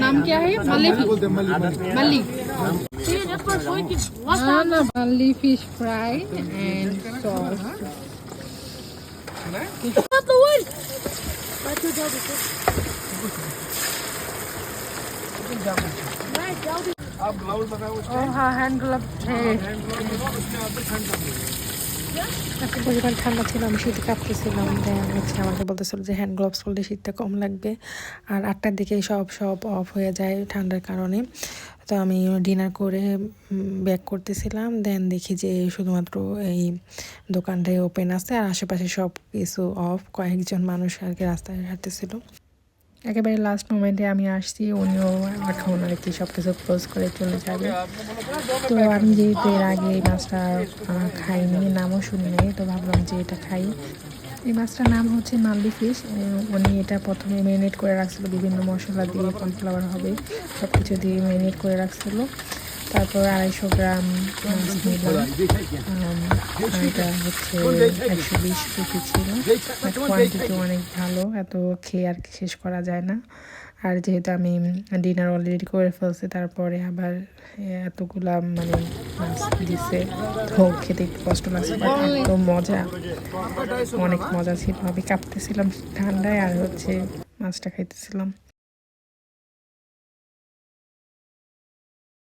नाम क्या है? मल्ली मल्ली मल्ली फिश फ्राई एंड सॉस हाँ हैंड ग्लव একটা পরিমাণ ঠান্ডা ছিল, আমি শীতে কাঁপতেছিলাম। দেন হচ্ছে আমাকে বলতেছিল যে হ্যান্ড গ্লাভস পরলে শীতটা কম লাগবে। আর 8টার দিকে সব অফ হয়ে যায় ঠান্ডার কারণে। তো আমি ডিনার করে ব্যাক করতেছিলাম। দেন দেখি যে শুধুমাত্র এই দোকানটাই ওপেন আছে আর আশেপাশে সব কিছু অফ। কয়েকজন মানুষ আর কি রাস্তায় হাঁটতেছিল। একেবারে লাস্ট মোমেন্টে আমি আসছি, উনিও এখন আর কি সব কিছু ক্লোজ করে চলে যাবে। তো আমি যেহেতু এর আগে এই মাছটা খাইনি, নামও শুনি নাই, তো ভাবলাম যে এটা খাই। এই মাছটার নাম হচ্ছে মাল্লি ফিশ। উনি এটা প্রথমে ম্যারিনেট করে রাখছিল বিভিন্ন মশলা দিয়ে, কর্নফ্লাওয়ার হবে সব কিছু দিয়ে ম্যারিনেট করে রাখছিল। তারপর 250 গ্রাম মাছ নিলাম। এটা হচ্ছে 120 রুপি ছিল। কোয়ান্টিটি অনেক ভালো, এত খেয়ে আর কি শেষ করা যায় না। আর যেহেতু আমি ডিনার অলরেডি করে ফেলছি, তারপরে আবার এতগুলা মানে মাছ দিছে, তো খেতে একটু কষ্ট লাগছে। তো মজা, অনেক মজা ছিল। আমি কাঁপতেছিলাম ঠান্ডায় আর হচ্ছে মাছটা খাইতেছিলাম।